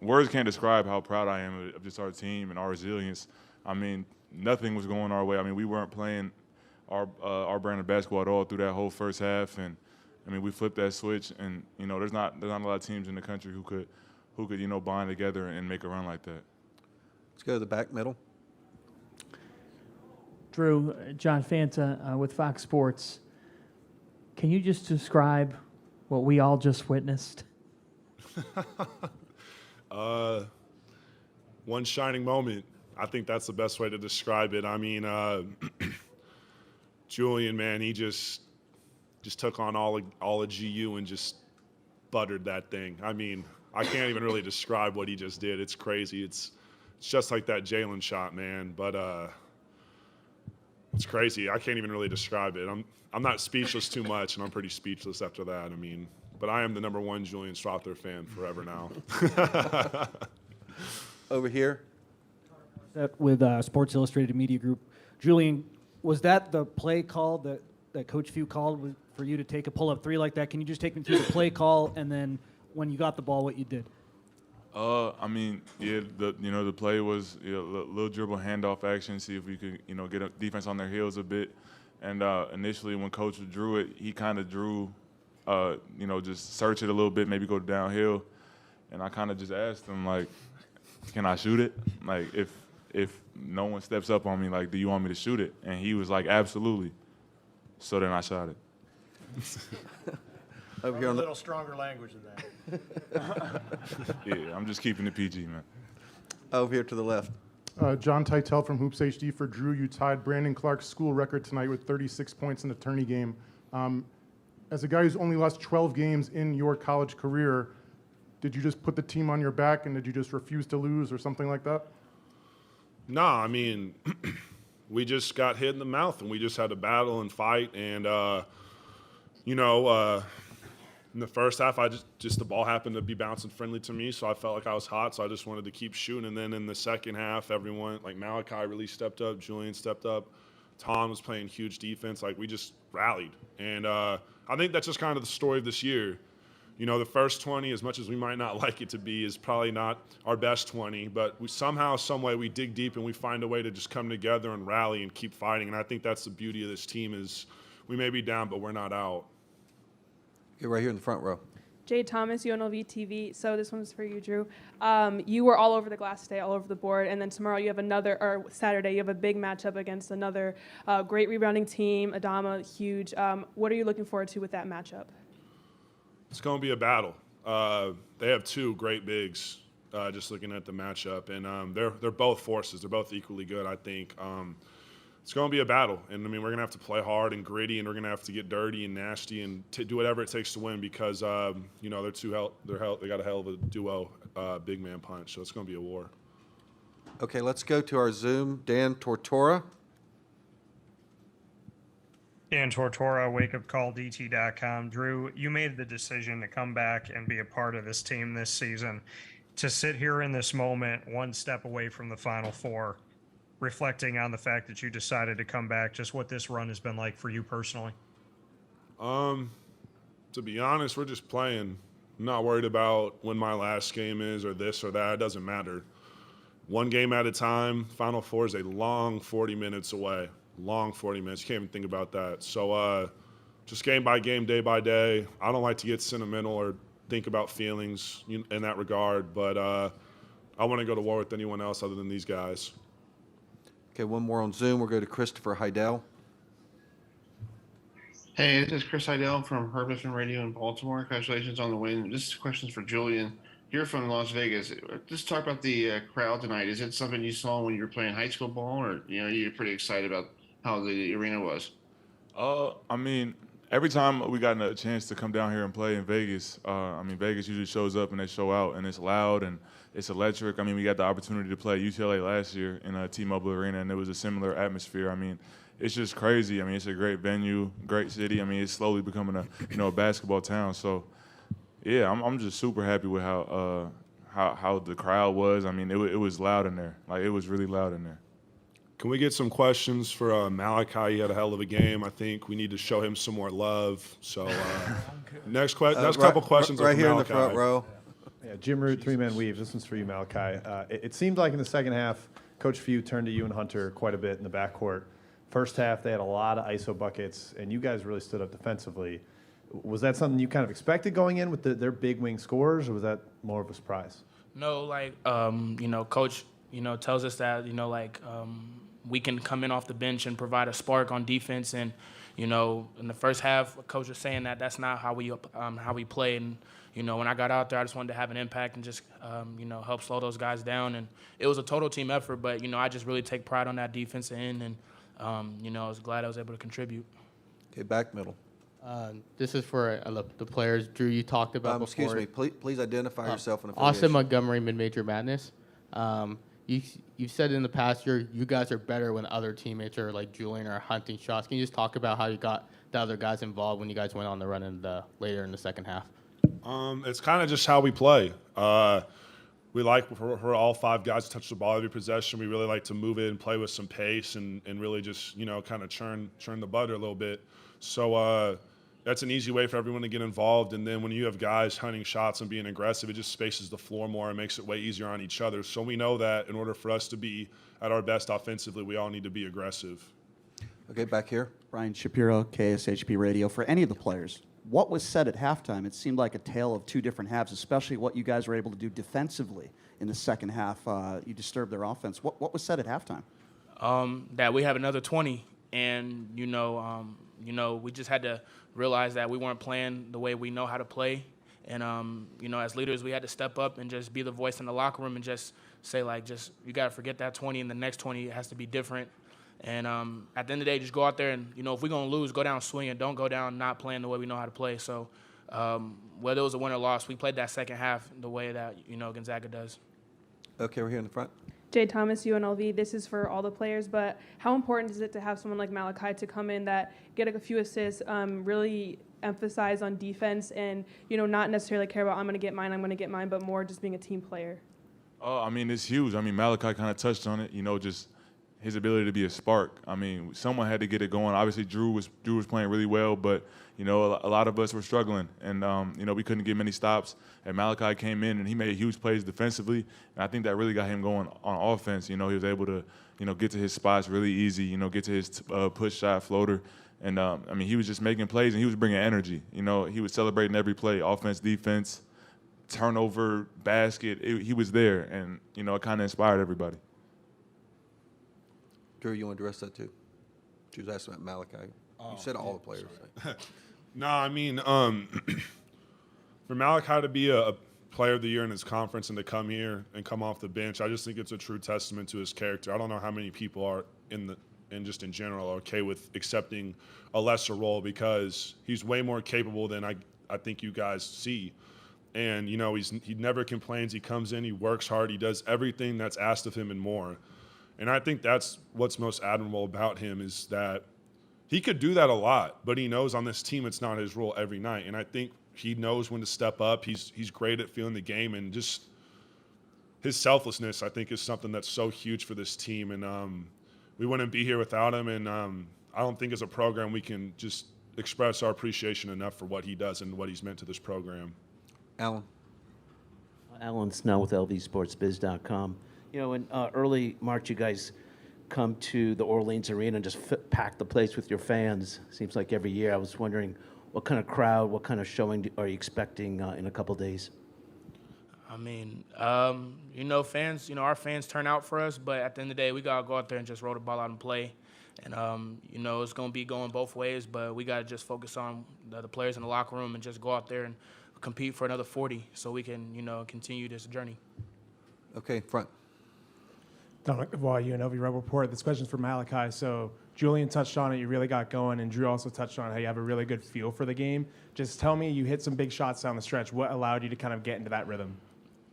words can't describe how proud I am of just our team and our resilience. I mean, nothing was going our way. I mean, we weren't playing our brand of basketball at all through that whole first half, and I mean, we flipped that switch, and there's not a lot of teams in the country who could bind together and make a run like that. Let's go to the back middle. Drew, John Fanta with Fox Sports. Can you just describe what we all just witnessed? One shining moment. I think that's the best way to describe it. I mean, Julian, man, he just took on all of GU and just buttered that thing. I mean, I can't even really describe what he just did. It's crazy. It's just like that Jalen shot, man. But it's crazy. I can't even really describe it. I'm not speechless too much, and I'm pretty speechless after that. I mean, but I am the #1 Julian Strawther fan forever now. Over here. With Sports Illustrated Media Group. Julian, was that the play call that Coach Few called for you to take a pull-up three like that? Can you just take me through the play call and then when you got the ball, what you did? I mean, yeah, the play was a little dribble handoff action, see if we could, get a defense on their heels a bit. And initially when Coach drew it, he kind of drew, just search it a little bit, maybe go downhill. And I kind of just asked him, like, can I shoot it? Like, if no one steps up on me, like, do you want me to shoot it? And he was like, absolutely. So then I shot it. Over here A on the, little stronger language than that. Yeah, I'm just keeping it PG, man. over here to the left. John Titel from Hoops HD for Drew. You tied Brandon Clark's school record tonight with 36 points in a tourney game. As a guy who's only lost 12 games in your college career, did you just put the team on your back and did you just refuse to lose or something like that? No, I mean, we just got hit in the mouth and we just had to battle and fight. And, in the first half, I just the ball happened to be bouncing friendly to me, so I felt like I was hot, so I just wanted to keep shooting. And then in the second half, everyone, like Malachi really stepped up, Julian stepped up, Tom was playing huge defense. Like, we just rallied. And I think that's just kind of the story of this year. The first 20, as much as we might not like it to be, is probably not our best 20, but we somehow, some way, we dig deep and we find a way to just come together and rally and keep fighting. And I think that's the beauty of this team is we may be down, but we're not out. Okay, right here in the front row. Jade Thomas, UNLV TV. So this one's for you, Drew. You were all over the glass today, all over the board, and then tomorrow you have or Saturday, you have a big matchup against another great rebounding team, Adama, huge. What are you looking forward to with that matchup? It's going to be a battle. They have two great bigs, just looking at the matchup, and they're both forces. They're both equally good, I think. It's going to be a battle, and I mean, we're going to have to play hard and gritty, and we're going to have to get dirty and nasty and do whatever it takes to win because they're they got a hell of a duo, big man punch. So it's going to be a war. Okay, let's go to our Zoom. Dan Tortora. Dan Tortora, wakeupcalldt.com. Drew, you made the decision to come back and be a part of this team this season. To sit here in this moment, one step away from the Final Four, reflecting on the fact that you decided to come back, just what this run has been like for you personally. To be honest, we're just playing. I'm not worried about when my last game is or this or that. It doesn't matter. One game at a time. Final Four is a long 40 minutes away. Long 40 minutes. You can't even think about that. So just game by game, day by day. I don't like to get sentimental or think about feelings in that regard, but I want to go to war with anyone else other than these guys. Okay, one more on Zoom. We'll go to Christopher Heidel. Hey, this is Chris Heidel from Herbison Radio in Baltimore. Congratulations on the win. This question's for Julian. You're from Las Vegas. Just talk about the crowd tonight. Is it something you saw when you were playing high school ball, or you're pretty excited about how the arena was? I mean, every time we got a chance to come down here and play in Vegas, Vegas usually shows up and they show out, and it's loud and it's electric. I mean, we got the opportunity to play UCLA last year in a T-Mobile Arena, and it was a similar atmosphere. I mean, it's just crazy. I mean, it's a great venue, great city. I mean, it's slowly becoming a basketball town. So, yeah, I'm just super happy with how the crowd was. I mean, it was loud in there. Like, it was really loud in there. Can we get some questions for Malachi? He had a hell of a game. I think we need to show him some more love. So next couple questions Right are here for in the front Malachi. row. Yeah, Jim Root, three-man weave. This one's for you, Malachi. It seemed like in the second half, Coach Few turned to you and Hunter quite a bit in the backcourt. First half, they had a lot of ISO buckets, and you guys really stood up defensively. Was that something you kind of expected going in with their big wing scorers, or was that more of a surprise? No, like, Coach, tells us that, we can come in off the bench and provide a spark on defense. And, in the first half, Coach was saying that that's not how we play. And, when I got out there, I just wanted to have an impact and just, help slow those guys down. And it was a total team effort, but, I just really take pride on that defensive end. And, I was glad I was able to contribute. Okay, back middle. This is for the players. Drew, you talked about Excuse before. me, please identify yourself and Austin affiliation. Montgomery, Mid-Major Madness. You've said in the past you guys are better when other teammates are like Julian or hunting shots. Can you just talk about how you got the other guys involved when you guys went on the run later in the second half? It's kind of just how we play. We like for all five guys to touch the ball every possession. We really like to move it and play with some pace and really just kind of churn the butter a little bit. So that's an easy way for everyone to get involved. And then when you have guys hunting shots and being aggressive, it just spaces the floor more and makes it way easier on each other. So we know that in order for us to be at our best offensively, we all need to be aggressive. Okay, back here. Brian Shapiro, KSHP Radio. For any of the players, what was said at halftime? It seemed like a tale of two different halves, especially what you guys were able to do defensively in the second half. You disturbed their offense. What was said at halftime? That we have another 20, and we just had to realize that we weren't playing the way we know how to play, and as leaders, we had to step up and just be the voice in the locker room and just say you got to forget that 20, and the next 20 it has to be different. And at the end of the day, just go out there and if we're gonna lose, go down swinging. Don't go down not playing the way we know how to play. So whether it was a win or loss, we played that second half the way that Gonzaga does. Okay, we're here in the front. Jay Thomas, UNLV. This is for all the players, but how important is it to have someone like Malachi to come in that get a few assists, really emphasize on defense, and not necessarily care about I'm going to get mine, but more just being a team player? Oh, I mean, it's huge. I mean, Malachi kind of touched on it. Just his ability to be a spark. I mean, someone had to get it going. Obviously, Drew was playing really well, but a lot of us were struggling, and we couldn't get many stops. And Malachi came in and he made huge plays defensively, and I think that really got him going on offense. He was able to get to his spots really easy. Get to his push shot floater, and he was just making plays and he was bringing energy. He was celebrating every play, offense, defense, turnover, basket. He was there, and it kind of inspired everybody. Drew, you want to address that too? She was asking about Malachi. You said all the players. No, I mean, for Malachi to be a player of the year in his conference and to come here and come off the bench, I just think it's a true testament to his character. I don't know how many people are in general are okay with accepting a lesser role, because he's way more capable than I think you guys see. And he never complains. He comes in, he works hard, he does everything that's asked of him and more. And I think that's what's most admirable about him, is that he could do that a lot, but he knows on this team it's not his role every night. And I think he knows when to step up. He's great at feeling the game, and just his selflessness, I think, is something that's so huge for this team. And we wouldn't be here without him. And I don't think as a program we can just express our appreciation enough for what he does and what he's meant to this program. Alan. Alan Snell with LVSportsBiz.com. In early March, you guys come to the Orleans Arena and just pack the place with your fans. Seems like every year. I was wondering what kind of crowd, what kind of showing are you expecting in a couple days? I mean, fans, our fans turn out for us, but at the end of the day, we got to go out there and just roll the ball out and play. And, it's going to be going both ways, but we got to just focus on the players in the locker room and just go out there and compete for another 40 so we can, continue this journey. Okay, front. Dominic Dubois, UNLV Rebel Report. This question's for Malachi. So Julian touched on it. You really got going, and Drew also touched on how you have a really good feel for the game. Just tell me, you hit some big shots down the stretch. What allowed you to kind of get into that rhythm?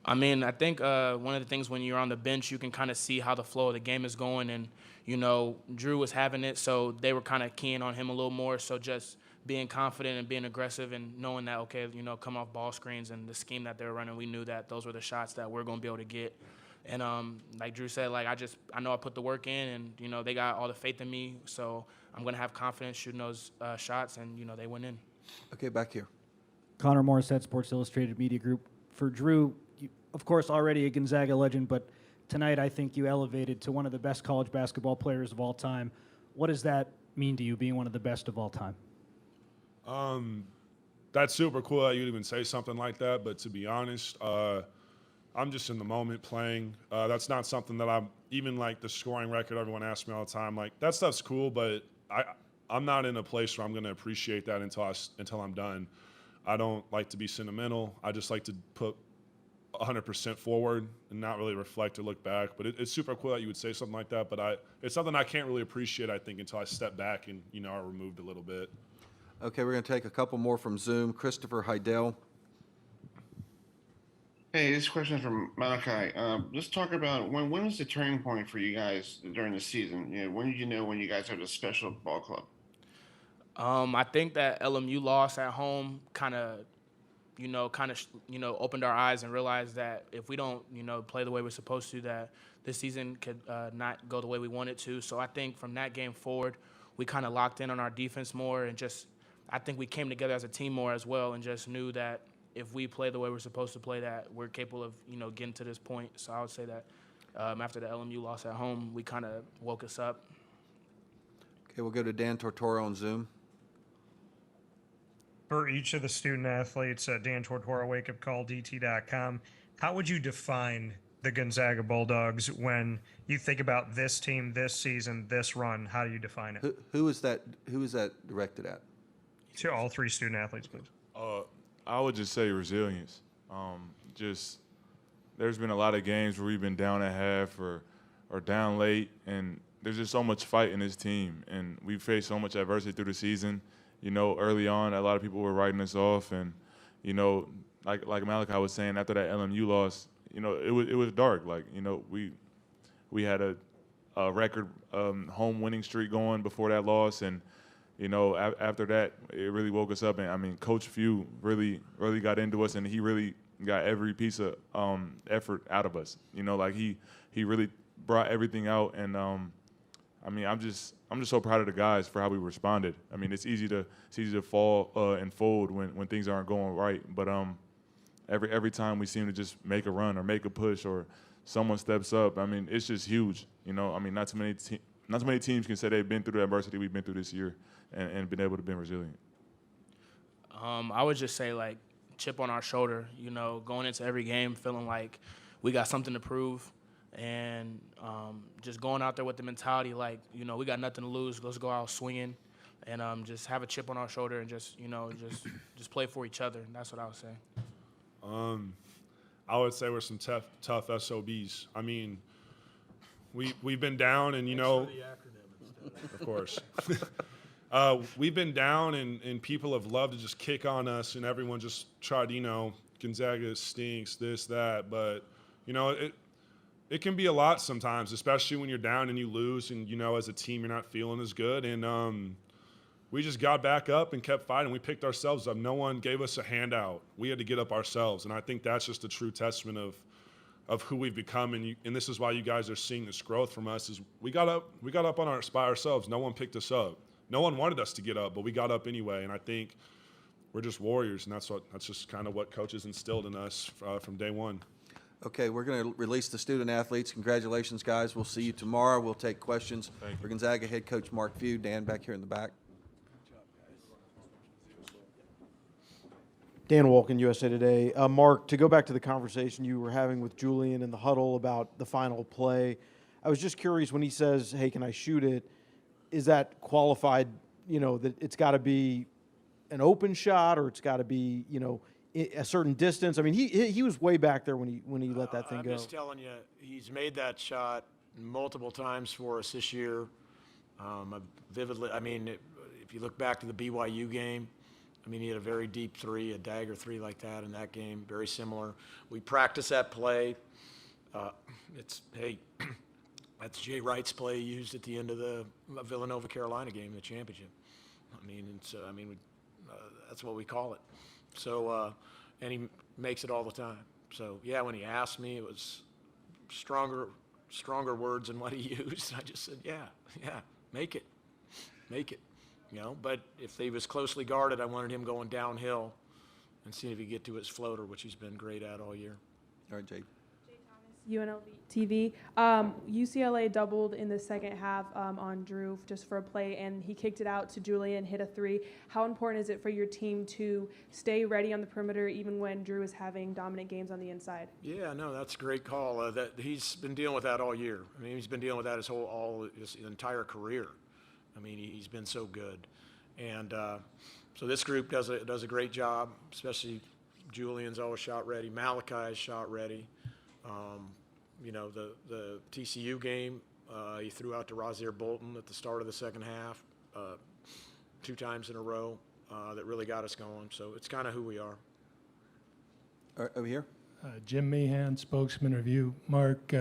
I mean, I think one of the things when you're on the bench, you can kind of see how the flow of the game is going. And, Drew was having it, so they were kind of keying on him a little more. So just being confident and being aggressive and knowing that, okay, come off ball screens and the scheme that they were running, we knew that those were the shots that we're going to be able to get. And like Drew said, I know I put the work in, and they got all the faith in me, so I'm gonna have confidence shooting those shots, and they went in. Okay, back here. Connor Morissette, Sports Illustrated Media Group. For Drew, you, of course, already a Gonzaga legend, but tonight I think you elevated to one of the best college basketball players of all time. What does that mean to you, being one of the best of all time? That's super cool that you'd even say something like that, but to be honest, I'm just in the moment playing. That's not something that I'm, even like the scoring record, everyone asks me all the time, like that stuff's cool, but I'm not in a place where I'm going to appreciate that until I'm done. I don't like to be sentimental. I just like to put 100% forward and not really reflect or look back. But it's super cool that you would say something like that. But it's something I can't really appreciate, I think, until I step back and, are removed a little bit. Okay, we're going to take a couple more from Zoom. Christopher Heidel. Hey, this question is from Malachi. Let's talk about when was the turning point for you guys during the season? When did you know when you guys had a special ball club? I think that LMU loss at home kind of opened our eyes and realized that if we don't, play the way we're supposed to, that this season could not go the way we want it to. So I think from that game forward, we kind of locked in on our defense more, and I think we came together as a team more as well, and just knew that if we play the way we're supposed to play, that we're capable of, getting to this point. So I would say that after the LMU loss at home, we kind of woke us up. Okay, we'll go to Dan Tortora on Zoom. For each of the student athletes, Dan Tortora, wakeupcalldt.com, how would you define the Gonzaga Bulldogs when you think about this team, this season, this run? How do you define it? Who is that directed at? To all three student athletes, please. I would just say resilience. There's been a lot of games where we've been down at half or down late, and there's just so much fight in this team, and we've faced so much adversity through the season. Early on, a lot of people were writing us off, and like Malachi was saying, after that LMU loss, it was dark. We had a record home winning streak going before that loss, and after that, it really woke us up. And Coach Few really got into us, and he really got every piece of effort out of us. He really brought everything out, and I'm just so proud of the guys for how we responded. It's easy to fall and fold when things aren't going right, but every time we seem to just make a run or make a push or someone steps up, it's just huge. Not too many teams can say they've been through the adversity we've been through this year and been able to be resilient. I would just say, chip on our shoulder, going into every game feeling like we got something to prove, and just going out there with the mentality we got nothing to lose. Let's go out swinging, and just have a chip on our shoulder and just play for each other. And that's what I would say. I would say we're some tough SOBs. We've been down, and Thanks for the acronym instead. of course. We've been down, and people have loved to just kick on us, and everyone just tried, Gonzaga stinks, this, that. But, it can be a lot sometimes, especially when you're down and you lose, and, as a team, you're not feeling as good. And we just got back up and kept fighting. We picked ourselves up. No one gave us a handout. We had to get up ourselves. And I think that's just a true testament of who we've become, and this is why you guys are seeing this growth from us. Is we got up by ourselves. No one picked us up. No one wanted us to get up, but we got up anyway. And I think we're just warriors, and that's just kind of what coaches instilled in us from day one. Okay, we're going to release the student athletes. Congratulations, guys. We'll see you tomorrow. We'll take questions for Gonzaga head coach Mark Few. Dan, back here in the back. Dan Wolken, USA Today. Mark, to go back to the conversation you were having with Julian in the huddle about the final play, I was just curious when he says, hey, can I shoot it? Is that qualified, that it's got to be an open shot or it's got to be, a certain distance? He was way back there when he let that thing go. I'm just telling you, he's made that shot multiple times for us this year. Vividly, if you look back to the BYU game, he had a very deep three, a dagger three like that in that game, very similar. We practice that play. That's Jay Wright's play used at the end of the Villanova-Carolina game, the championship. That's what we call it. So, and he makes it all the time. So, yeah, when he asked me, it was stronger words than what he used. I just said, yeah, make it. But if he was closely guarded, I wanted him going downhill and seeing if he could get to his floater, which he's been great at all year. All right, Jade. UNLV TV. UCLA doubled in the second half on Drew just for a play, and he kicked it out to Julian, hit a 3. How important is it for your team to stay ready on the perimeter even when Drew is having dominant games on the inside? Yeah, no, that's a great call. That he's been dealing with that all year. I mean, he's been dealing with that his entire career. I mean, he's been so good, and so this group does a great job. Especially Julian's always shot ready. Malachi's shot ready. You know, the TCU game, he threw out to Razir Bolton at the start of the second half 2 times in a row that really got us going. So it's kind of who we are. All right, over here. Jim Meehan, spokesman review. Mark,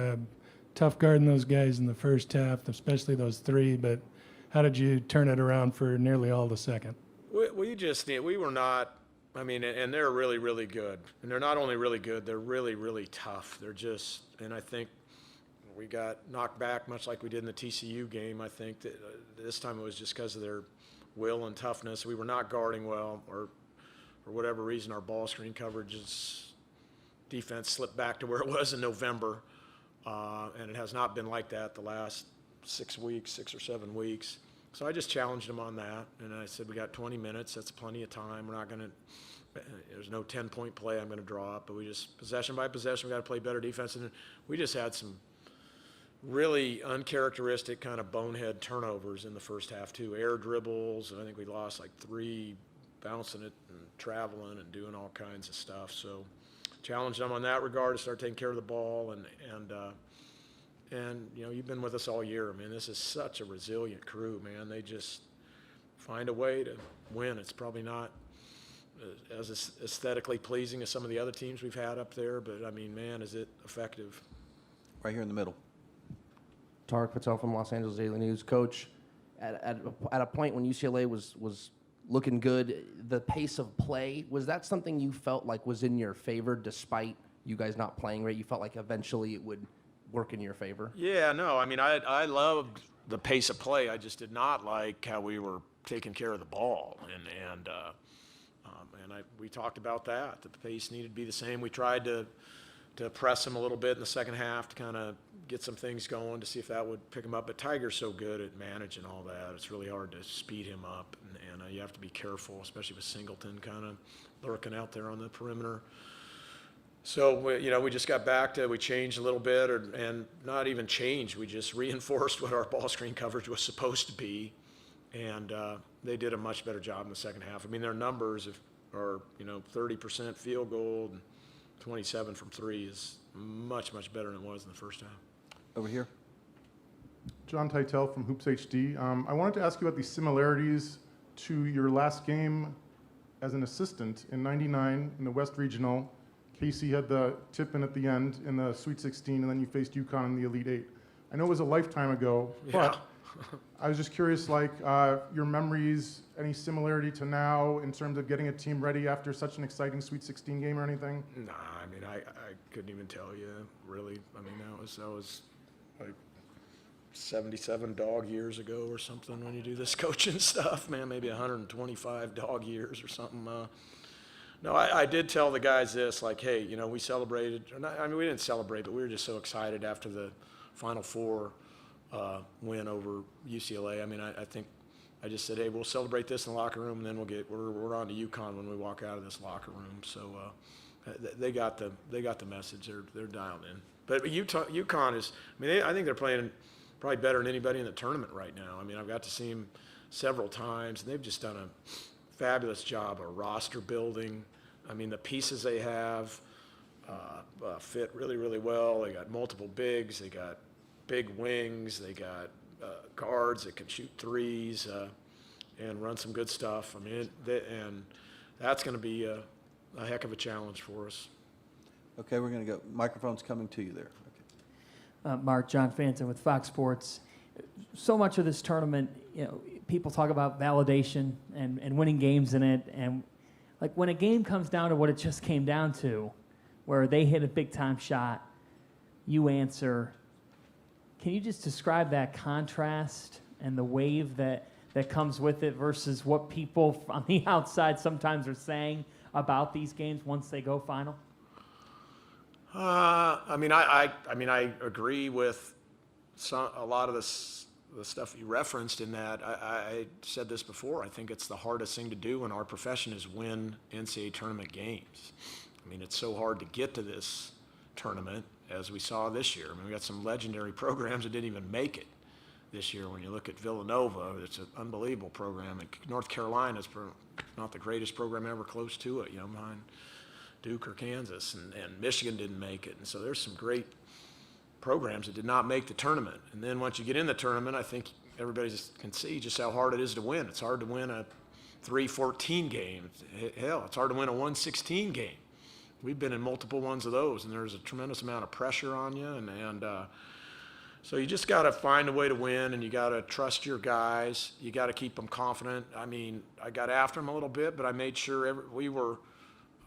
tough guarding those guys in the first half, especially those 3, but how did you turn it around for nearly all the second? We were not, I mean, and they're really, really good. And they're not only really good, they're really, really tough. They're just, and I think we got knocked back much like we did in the TCU game. I think that this time it was just because of their will and toughness. We were not guarding well, or for whatever reason, our ball screen coverages defense slipped back to where it was in November. And it has not been like that the last 6 or 7 weeks. So I just challenged him on that, and I said, we got 20 minutes. That's plenty of time. We're not going to – there's no 10-point play I'm going to draw up, but we just – possession by possession, we got to play better defense. And we just had some really uncharacteristic kind of bonehead turnovers in the first half, too. Air dribbles, and I think we lost like 3 bouncing it and traveling and doing all kinds of stuff. So challenged them on that regard to start taking care of the ball, and you know, you've been with us all year. I mean, this is such a resilient crew, man. They just find a way to win. It's probably not as aesthetically pleasing as some of the other teams we've had up there, but I mean, man, is it effective. Right here in the middle. Tarek Patel from Los Angeles Daily News. Coach, at a point when UCLA was looking good, the pace of play, was that something you felt like was in your favor despite you guys not playing right? You felt like eventually it would work in your favor? Yeah, no, I mean, I loved the pace of play. I just did not like how we were taking care of the ball, and we talked about that. The pace needed to be the same. We tried to press him a little bit in the second half to kind of get some things going to see if that would pick him up. But Tiger's so good at managing all that; it's really hard to speed him up, and you have to be careful, especially with Singleton kind of lurking out there on the perimeter. So, we just got back to, we changed a little bit, and not even changed. We just reinforced what our ball screen coverage was supposed to be, and they did a much better job in the second half. I mean, their numbers are, 30% field goal and 27 from 3 is much, much better than it was in the first half. Over here. John Titel from Hoops HD. I wanted to ask you about the similarities to your last game as an assistant in '99 in the West Regional. Casey had the tip-in at the end in the Sweet 16, and then you faced UConn in the Elite 8. I know it was a lifetime ago, but I was just curious, your memories, any similarity to now in terms of getting a team ready after such an exciting Sweet 16 game or anything? Nah, I mean, I couldn't even tell you, really. I mean, that was like 77 dog years ago or something when you do this coaching stuff, man, maybe 125 dog years or something. No, I did tell the guys this, like, hey, we celebrated. We didn't celebrate, but we were just so excited after the Final Four win over UCLA. I mean, I think I just said, hey, we'll celebrate this in the locker room, and then we're on to UConn when we walk out of this locker room. So they got the message. They're dialed in. But UConn is. I mean, I think they're playing probably better than anybody in the tournament right now. I mean, I've got to see them several times, and they've just done a fabulous job of roster building. I mean, the pieces they have fit really, really well. They got multiple bigs. They got big wings. They got guards that can shoot threes and run some good stuff. I mean, and that's going to be a heck of a challenge for us. Okay, we're going to go. Microphone's coming to you there. Okay. Mark, John Fanton with Fox Sports. So much of this tournament, people talk about validation and winning games in it, and like when a game comes down to what it just came down to, where they hit a big-time shot, you answer. Can you just describe that contrast and the wave that comes with it versus what people on the outside sometimes are saying about these games once they go final? I mean, I agree with a lot of the stuff you referenced in that. I said this before. I think it's the hardest thing to do in our profession is win NCAA tournament games. I mean, it's so hard to get to this tournament, as we saw this year. I mean, we got some legendary programs that didn't even make it this year. When you look at Villanova, it's an unbelievable program. And North Carolina's not the greatest program ever, close to it, behind Duke or Kansas. And Michigan didn't make it. And so there's some great programs that did not make the tournament. And then once you get in the tournament, I think everybody just can see just how hard it is to win. It's hard to win a 3-14 game. Hell, it's hard to win a 1-16 game. We've been in multiple ones of those, and there's a tremendous amount of pressure on you. And so you just got to find a way to win, and you got to trust your guys. You got to keep them confident. I mean, I got after them a little bit, but I made sure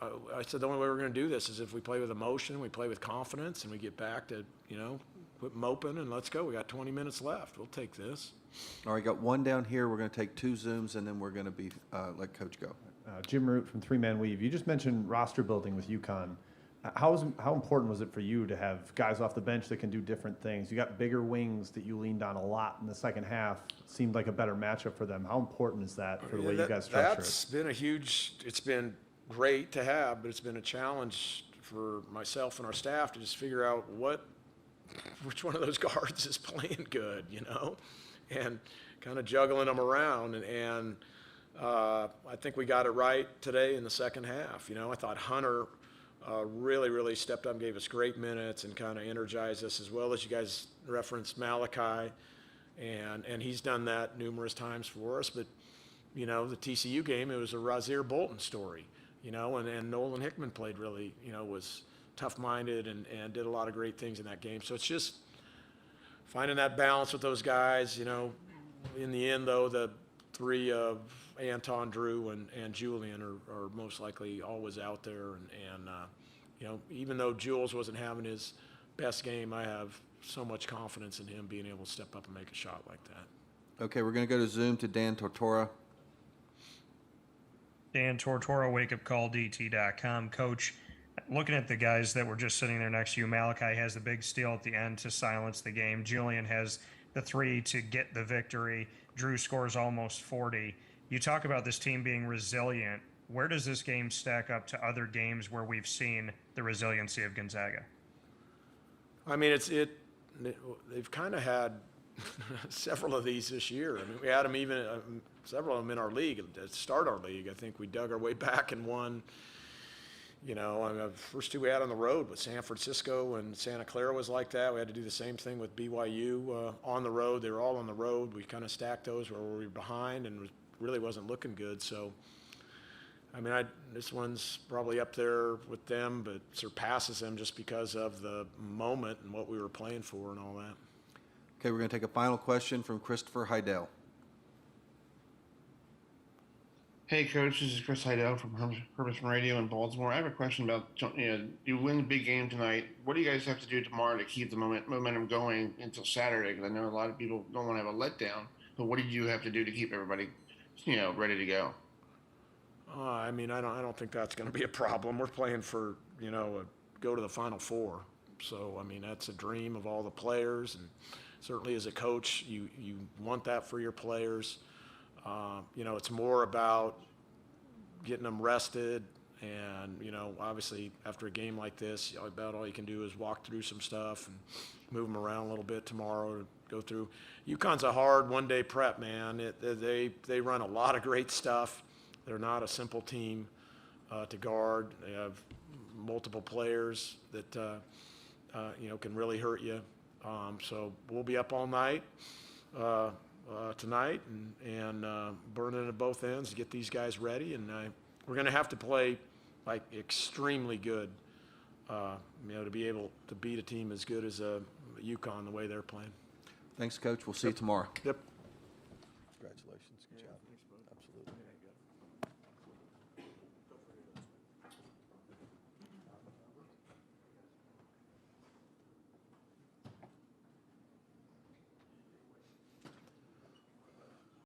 I said the only way we're going to do this is if we play with emotion, we play with confidence, and we get back to, quit moping and let's go. We got 20 minutes left. We'll take this. All right, got one down here. We're going to take 2 Zooms, and then we're going to let Coach go. Jim Root from 3-Man Weave. You just mentioned roster building with UConn. How important was it for you to have guys off the bench that can do different things? You got bigger wings that you leaned on a lot in the second half. Seemed like a better matchup for them. How important is that for the way you guys structure it? It's been great to have, but it's been a challenge for myself and our staff to just figure out which one of those guards is playing good, and kind of juggling them around. And I think we got it right today in the second half. I thought Hunter really, really stepped up and gave us great minutes and kind of energized us, as well as you guys referenced Malachi. And he's done that numerous times for us. But, the TCU game, it was a Razir Bolton story, and Nolan Hickman played really, was tough-minded and did a lot of great things in that game. So it's just finding that balance with those guys. In the end, though, the 3 of Anton, Drew, and Julian are most likely always out there. And even though Jules wasn't having his best game, I have so much confidence in him being able to step up and make a shot like that. Okay, we're going to go to Zoom to Dan Tortora. Dan Tortora, wakeupcalldt.com. Coach, looking at the guys that were just sitting there next to you, Malachi has the big steal at the end to silence the game. Julian has the 3 to get the victory. Drew scores almost 40. You talk about this team being resilient. Where does this game stack up to other games where we've seen the resiliency of Gonzaga? I mean, they've kind of had several of these this year. I mean, we had them even several of them in our league to start our league. I think we dug our way back and won. The first 2 we had on the road with San Francisco and Santa Clara was like that. We had to do the same thing with BYU on the road. They were all on the road. We kind of stacked those where we were behind and really wasn't looking good. So, I mean, this one's probably up there with them, but surpasses them just because of the moment and what we were playing for and all that. Okay, we're going to take a final question from Christopher Heidel. Hey, Coach, this is Chris Heidel from Herbison Radio in Baltimore. I have a question about, you win the big game tonight. What do you guys have to do tomorrow to keep the momentum going until Saturday? Because I know a lot of people don't want to have a letdown, but what do you have to do to keep everybody, ready to go? I mean, I don't think that's going to be a problem. We're playing for, go to the Final Four. So, I mean, that's a dream of all the players. And certainly as a coach, you want that for your players. It's more about getting them rested. And, obviously after a game like this, about all you can do is walk through some stuff and move them around a little bit tomorrow to go through. UConn's a hard one-day prep, man. They run a lot of great stuff. They're not a simple team to guard. They have multiple players that, can really hurt you. So we'll be up all night tonight and burning at both ends to get these guys ready. And we're going to have to play like extremely good, to be able to beat a team as good as UConn the way they're playing. Thanks, Coach. We'll see you tomorrow. Yep. Congratulations.